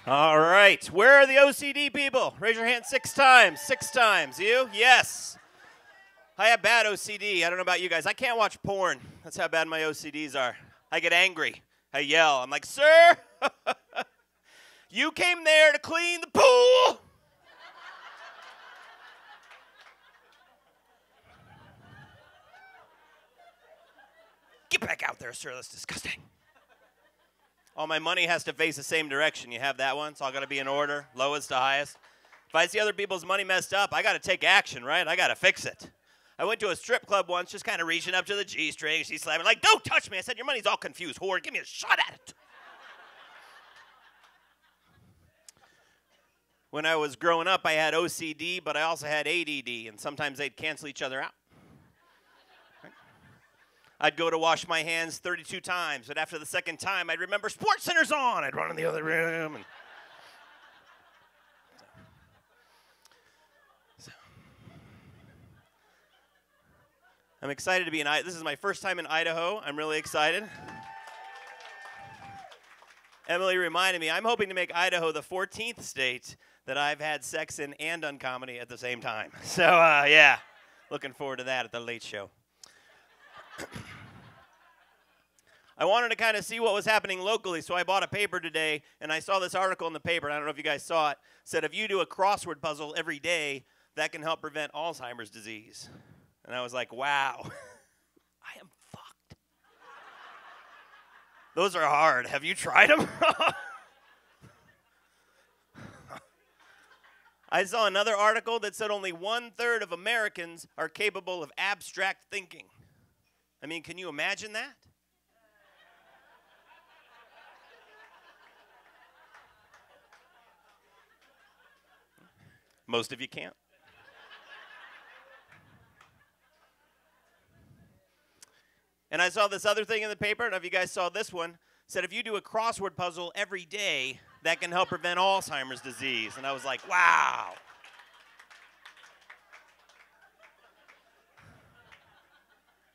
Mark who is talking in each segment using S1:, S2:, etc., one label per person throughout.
S1: All right. Where are the OCD people? Raise your hand 6 times. 6 times. You? Yes. I have bad OCD. I don't know about you guys. I can't watch porn. That's how bad my OCDs are. I get angry. I yell. I'm like, sir, you came there to clean the pool. Get back out there, sir. That's disgusting. All my money has to face the same direction. You have that one? It's all got to be in order, lowest to highest. If I see other people's money messed up, I got to take action, right? I got to fix it. I went to a strip club once, just kind of reaching up to the G-string. She's slamming, like, don't touch me. I said, your money's all confused, whore. Give me a shot at it. When I was growing up, I had OCD, but I also had ADD, and sometimes they'd cancel each other out. I'd go to wash my hands 32 times, but after the second time, I'd remember SportsCenter's on. I'd run in the other room. And so. I'm excited to be in Idaho. This is my first time in Idaho. I'm really excited. Emily reminded me, I'm hoping to make Idaho the 14th state that I've had sex in and done comedy at the same time. So, yeah, looking forward to that at the Late Show. I wanted to kind of see what was happening locally, so I bought a paper today, and I saw this article in the paper, and I don't know if you guys saw it, said if you do a crossword puzzle every day, that can help prevent Alzheimer's disease. And I was like, wow, I am fucked. Those are hard. Have you tried them? I saw another article that said only 1/3 of Americans are capable of abstract thinking. I mean, can you imagine that? Most of you can't. And I saw this other thing in the paper, I don't know if you guys saw this one, said if you do a crossword puzzle every day, that can help prevent Alzheimer's disease. And I was like, wow.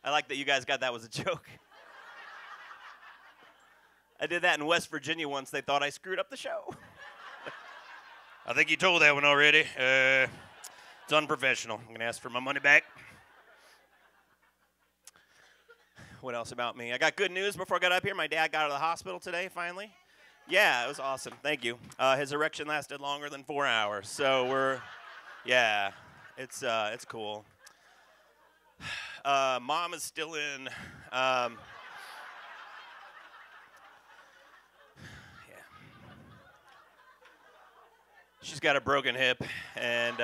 S1: I like that you guys got that was a joke. I did that in West Virginia once. They thought I screwed up the show. I think you told that one already. It's unprofessional. I'm going to ask for my money back. What else about me? I got good news before I got up here. My dad got out of the hospital today, finally. Yeah, it was awesome. Thank you. His erection lasted longer than 4 hours. So yeah, it's cool. Mom is still in. She's got a broken hip and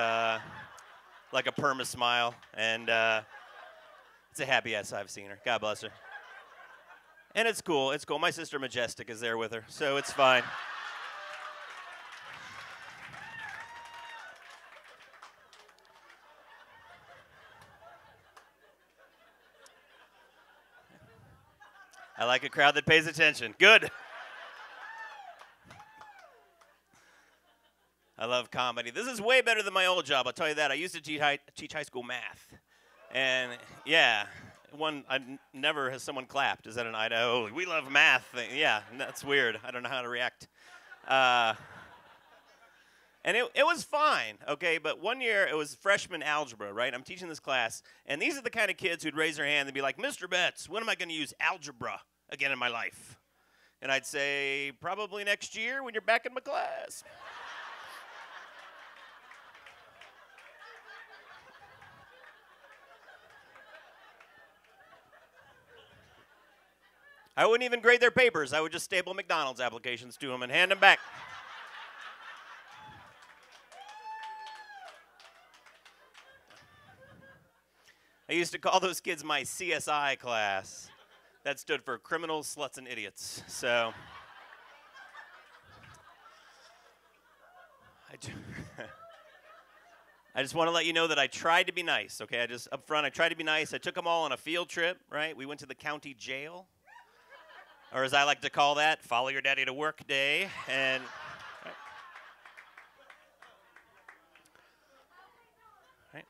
S1: like a perma smile, and it's a happy ass I've seen her. God bless her. And it's cool. It's cool. My sister Majestic is there with her, so it's fine. I like a crowd that pays attention. Good. I love comedy. This is way better than my old job, I'll tell you that. I used to teach high school math. And, yeah, never has someone clapped. Is that in Idaho? We love math. Yeah, that's weird. I don't know how to react. And it was fine, okay? But one year, it was freshman algebra, right? I'm teaching this class. And these are the kind of kids who'd raise their hand and be like, Mr. Betz, when am I going to use algebra again in my life? And I'd say, probably next year when you're back in my class. I wouldn't even grade their papers. I would just staple McDonald's applications to them and hand them back. I used to call those kids my CSI class. That stood for criminals, sluts, and idiots. So I just want to let you know that I tried to be nice, okay? Up front, I tried to be nice. I took them all on a field trip, right? We went to the county jail. Or as I like to call that, follow your daddy to work day. And right.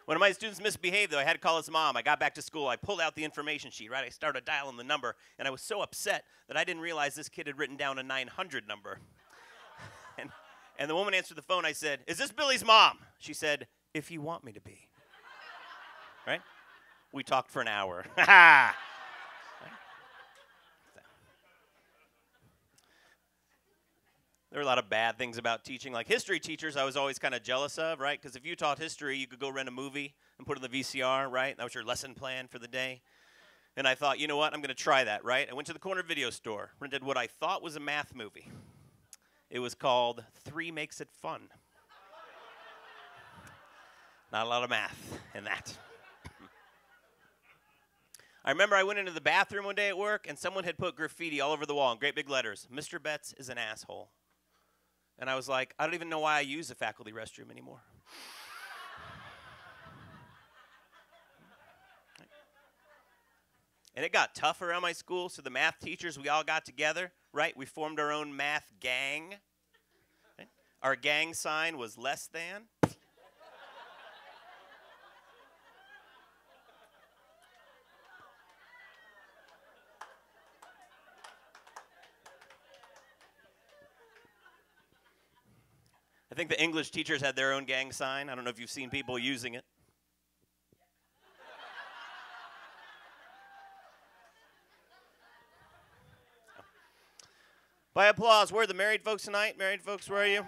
S1: One of my students misbehaved, though. I had to call his mom. I got back to school. I pulled out the information sheet, right? I started dialing the number, and I was so upset that I didn't realize this kid had written down a 900 number. And the woman answered the phone. I said, "Is this Billy's mom?" She said, "If you want me to be." Right? We talked for an hour. Right? There are a lot of bad things about teaching. Like history teachers, I was always kind of jealous of, right? Because if you taught history, you could go rent a movie and put it in the VCR, right? That was your lesson plan for the day. And I thought, you know what? I'm going to try that, right? I went to the corner video store, rented what I thought was a math movie. It was called 3 Makes It Fun. Not a lot of math in that. I remember I went into the bathroom one day at work, and someone had put graffiti all over the wall in great big letters. "Mr. Betz is an asshole." And I was like, I don't even know why I use a faculty restroom anymore. And it got tough around my school, so the math teachers, we all got together, right? We formed our own math gang. Right? Our gang sign was less than. I think the English teachers had their own gang sign. I don't know if you've seen people using it. By applause, where are the married folks tonight? Married folks, where are you?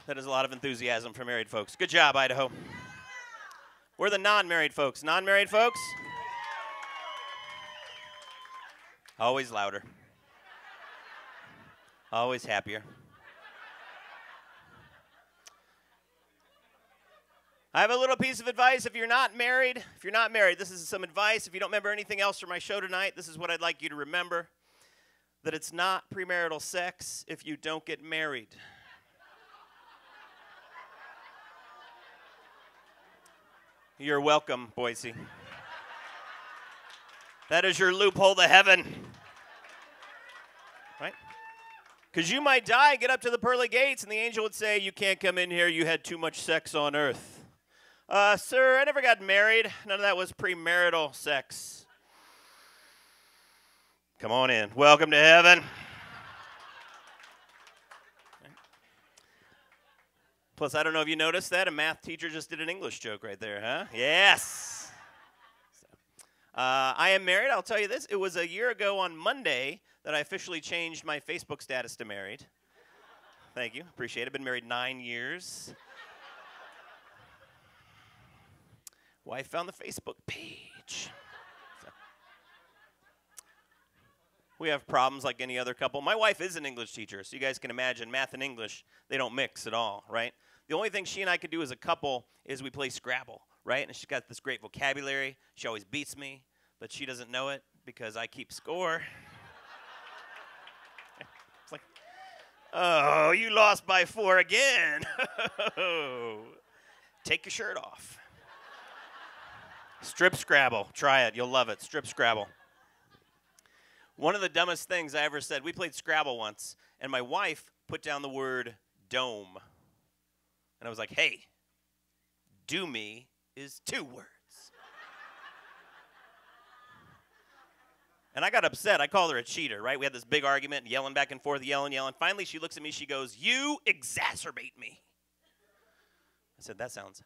S1: That is a lot of enthusiasm for married folks. Good job, Idaho. Where are the non-married folks? Non-married folks? Always louder. Always happier. I have a little piece of advice. If you're not married, this is some advice. If you don't remember anything else from my show tonight, this is what I'd like you to remember. That it's not premarital sex if you don't get married. You're welcome, Boise. That is your loophole to heaven. Right? Because you might die, get up to the pearly gates, and the angel would say, "You can't come in here, you had too much sex on earth." Sir, I never got married. None of that was premarital sex. Come on in. Welcome to heaven. Plus, I don't know if you noticed that, a math teacher just did an English joke right there, huh? Yes. I am married. I'll tell you this. It was a year ago on Monday that I officially changed my Facebook status to married. Thank you. Appreciate it. Been married 9 years. Wife found the Facebook page. So. We have problems like any other couple. My wife is an English teacher, so you guys can imagine math and English, they don't mix at all, right? The only thing she and I could do as a couple is we play Scrabble, right? And she's got this great vocabulary. She always beats me, but she doesn't know it because I keep score. It's like, oh, you lost by 4 again. Take your shirt off. Strip Scrabble. Try it. You'll love it. Strip Scrabble. One of the dumbest things I ever said, we played Scrabble once, and my wife put down the word dome. And I was like, hey, do me is 2 words. And I got upset. I called her a cheater, right? We had this big argument, yelling back and forth, yelling. Finally, she looks at me. She goes, "You exacerbate me." I said, "That sounds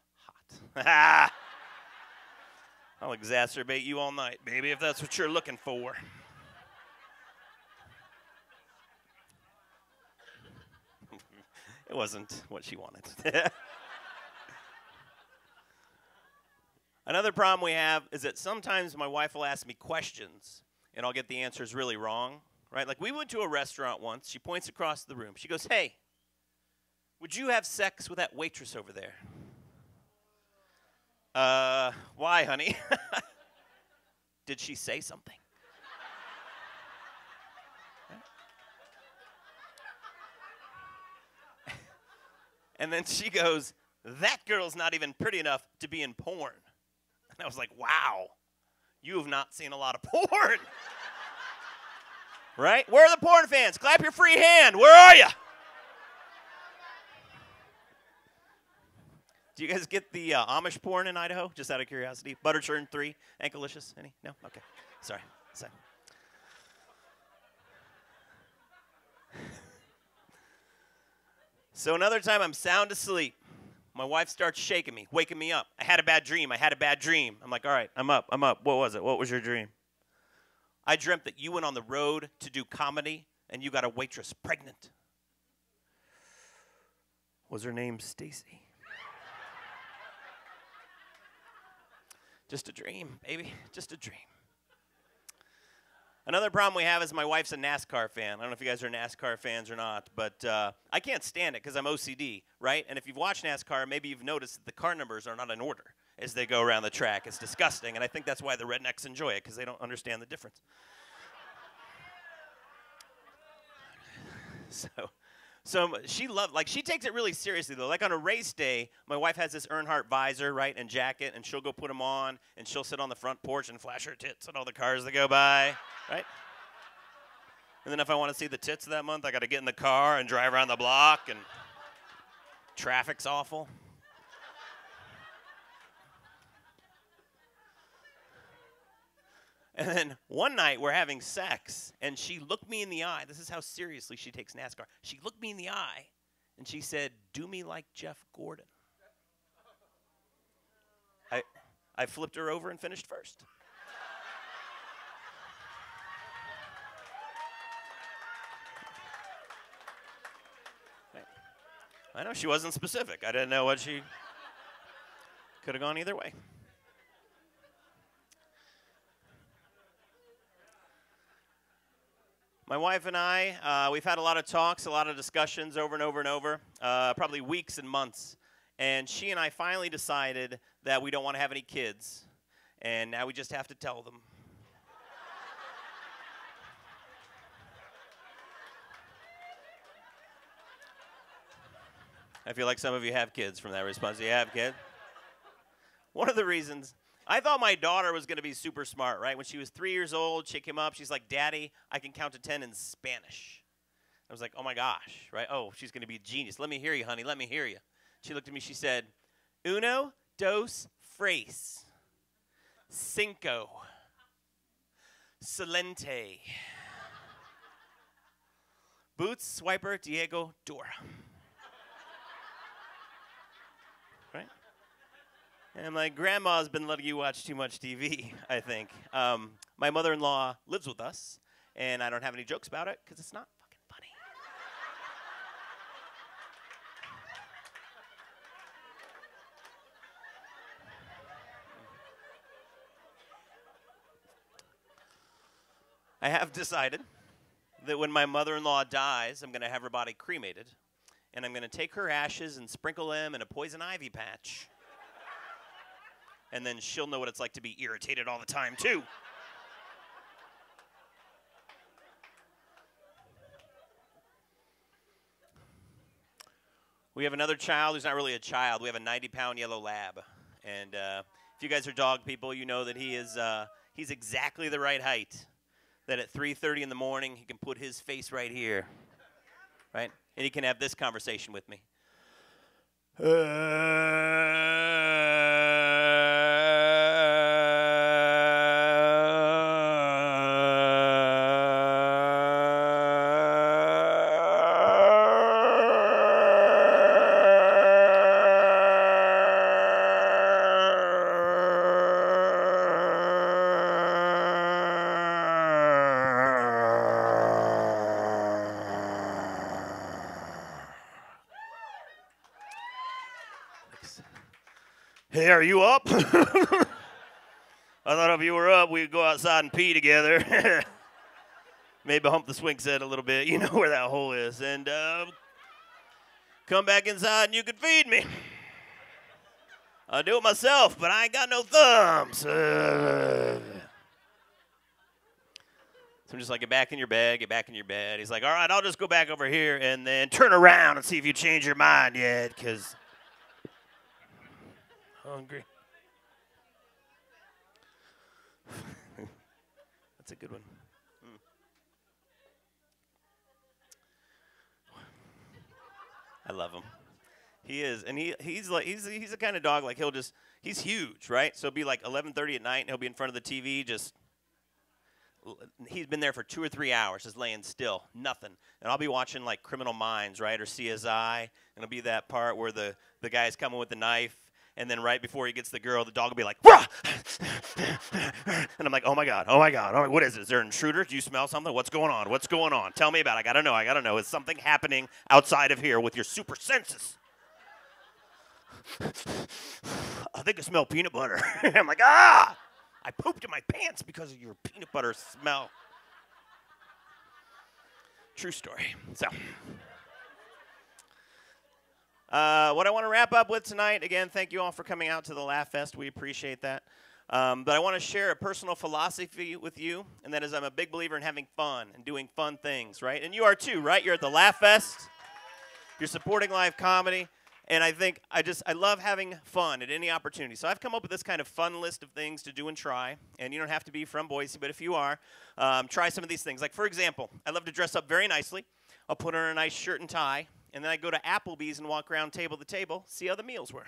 S1: hot." I'll exacerbate you all night, baby, if that's what you're looking for. It wasn't what she wanted. Another problem we have is that sometimes my wife will ask me questions, and I'll get the answers really wrong, right? Like we went to a restaurant once. She points across the room. She goes, "Hey, would you have sex with that waitress over there?" Why, honey? Did she say something? And then she goes, "That girl's not even pretty enough to be in porn." And I was like, wow, you have not seen a lot of porn. Right? Where are the porn fans? Clap your free hand. Where are you? Do you guys get the Amish porn in Idaho? Just out of curiosity. Butter Churn 3, Anklelicious? Any? No? Okay. Sorry. So another time I'm sound asleep. My wife starts shaking me, waking me up. I had a bad dream. I had a bad dream. I'm like, all right, I'm up. What was it? What was your dream? I dreamt that you went on the road to do comedy and you got a waitress pregnant. Was her name Stacy? Just a dream, baby. Just a dream. Another problem we have is my wife's a NASCAR fan. I don't know if you guys are NASCAR fans or not, but I can't stand it because I'm OCD, right? And if you've watched NASCAR, maybe you've noticed that the car numbers are not in order as they go around the track. It's disgusting, and I think that's why the rednecks enjoy it, because they don't understand the difference. So she she takes it really seriously, though. Like on a race day, my wife has this Earnhardt visor, right, and jacket, and she'll go put them on, and she'll sit on the front porch and flash her tits at all the cars that go by, right? And then if I want to see the tits that month, I got to get in the car and drive around the block, and traffic's awful. And then one night we're having sex, and she looked me in the eye. This is how seriously she takes NASCAR. She looked me in the eye, and she said, "Do me like Jeff Gordon." I flipped her over and finished first. I know she wasn't specific. I didn't know what she could have gone either way. My wife and I, we've had a lot of talks, a lot of discussions over and over and over, probably weeks and months. And she and I finally decided that we don't want to have any kids. And now we just have to tell them. I feel like some of you have kids from that response. You have kids? One of the reasons, I thought my daughter was going to be super smart, right? When she was 3 years old, she came up. She's like, "Daddy, I can count to 10 in Spanish." I was like, oh, my gosh, right? Oh, she's going to be a genius. Let me hear you, honey. Let me hear you. She looked at me. She said, "Uno, dos, tres. Cinco. Silente. Boots, Swiper, Diego, Dora." Right? And I'm like, "Grandma's been letting you watch too much TV, I think." My mother-in-law lives with us, and I don't have any jokes about it because it's not fucking funny. I have decided that when my mother-in-law dies, I'm going to have her body cremated, and I'm going to take her ashes and sprinkle them in a poison ivy patch. And then she'll know what it's like to be irritated all the time, too. We have another child who's not really a child. We have a 90-pound yellow lab. And if you guys are dog people, you know that he's exactly the right height. That at 3:30 in the morning, he can put his face right here. Right? And he can have this conversation with me. "Hey, are you up?" I thought if you were up, we'd go outside and pee together. Maybe hump the swing set a little bit. You know where that hole is. And come back inside and you can feed me. I'll do it myself, but I ain't got no thumbs. So I'm just like, "Get back in your bed, get back in your bed." He's like, "All right, I'll just go back over here and then turn around and see if you change your mind yet, because hungry." That's a good one. I love him. He is, and he's the kind of dog, like he's huge, right? So it'll be like 11:30 at night, and he'll be in front of the TV just he's been there for 2 or 3 hours, just laying still, nothing. And I'll be watching like Criminal Minds, right, or CSI, and it'll be that part where the guy's coming with the knife, and then right before he gets the girl, the dog will be like, "Rah!" And I'm like, oh my God, what is it? Is there an intruder? Do you smell something? What's going on? What's going on? Tell me about it. I gotta know. Is something happening outside of here with your super senses? I think I smell peanut butter. I'm like, ah! I pooped in my pants because of your peanut butter smell. True story. So, what I want to wrap up with tonight, again, thank you all for coming out to the Laugh Fest. We appreciate that. But I want to share a personal philosophy with you, and that is I'm a big believer in having fun and doing fun things, right? And you are too, right? You're at the Laugh Fest. You're supporting live comedy. And I think I love having fun at any opportunity. So I've come up with this kind of fun list of things to do and try. And you don't have to be from Boise, but if you are, try some of these things. Like, for example, I love to dress up very nicely. I'll put on a nice shirt and tie. And then I go to Applebee's and walk around table to table, see how the meals were.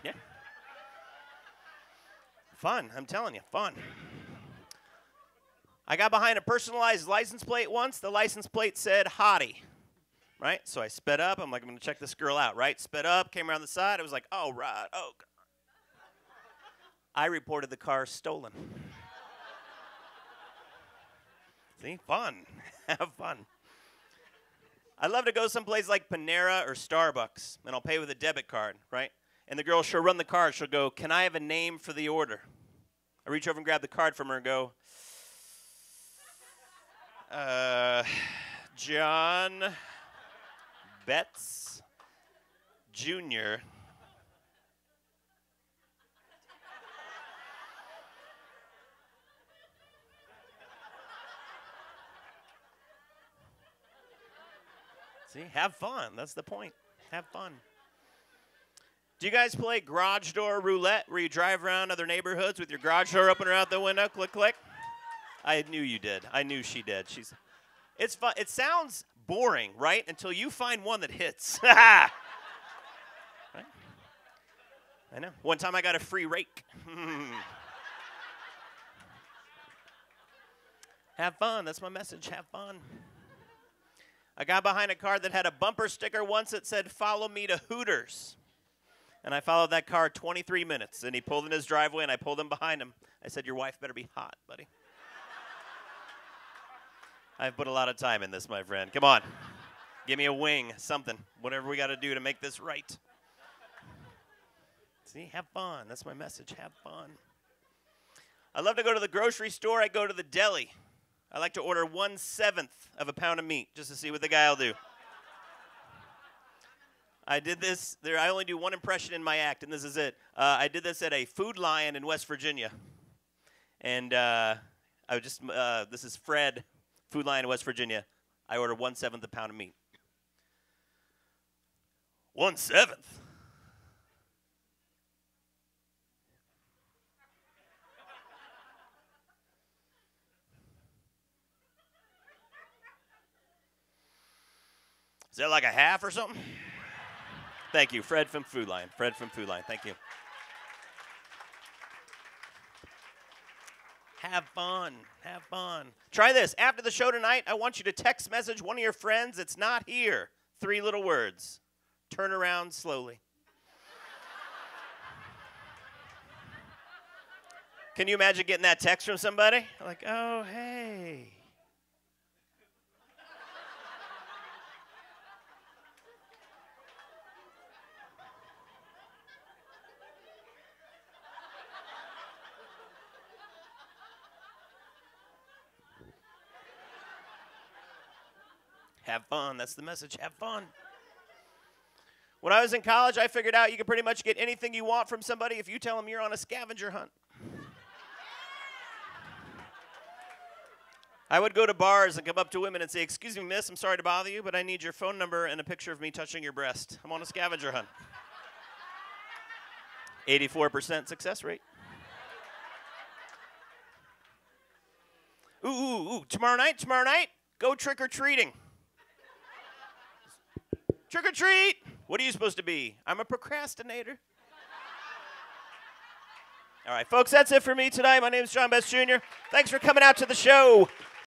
S1: Yeah. Fun, I'm telling you, fun. I got behind a personalized license plate once. The license plate said, "Hottie." Right? So I sped up. I'm like, I'm going to check this girl out, right? Sped up, came around the side. I was like, oh, right. Oh, God. I reported the car stolen. See? Fun. Have fun. I love to go someplace like Panera or Starbucks, and I'll pay with a debit card, right? And the girl, she'll run the card. She'll go, "Can I have a name for the order?" I reach over and grab the card from her and go, John Betz Jr. See, have fun. That's the point. Have fun. Do you guys play garage door roulette where you drive around other neighborhoods with your garage door opener out the window? Click, click. I knew you did. I knew she did. It's fun. It sounds boring, right? Until you find one that hits. Right? I know. One time I got a free rake. Have fun. That's my message. Have fun. I got behind a car that had a bumper sticker once that said, "Follow me to Hooters." And I followed that car 23 minutes. And he pulled in his driveway, and I pulled him behind him. I said, "Your wife better be hot, buddy." I've put a lot of time in this, my friend. Come on. Give me a wing, something. Whatever we got to do to make this right. See, have fun. That's my message. Have fun. I love to go to the grocery store. I go to the deli. I like to order 1/7 of a pound of meat just to see what the guy will do. I did this. I only do one impression in my act, and this is it. I did this at a Food Lion in West Virginia. And this is Fred, Food Lion in West Virginia. I ordered 1/7 a pound of meat. 1/7? Is that like a half or something? Thank you, Fred from Food Lion. Fred from Food Lion, thank you. Have fun. Have fun. Try this. After the show tonight, I want you to text message one of your friends. It's not here. 3 little words. Turn around slowly. Can you imagine getting that text from somebody? Like, oh, hey. Have fun. That's the message. Have fun. When I was in college, I figured out you can pretty much get anything you want from somebody if you tell them you're on a scavenger hunt. I would go to bars and come up to women and say, "Excuse me, miss, I'm sorry to bother you, but I need your phone number and a picture of me touching your breast. I'm on a scavenger hunt." 84% success rate. Ooh, tomorrow night, go trick-or-treating. Trick or treat! What are you supposed to be? I'm a procrastinator. All right, folks, that's it for me tonight. My name is John Betz Jr. Thanks for coming out to the show.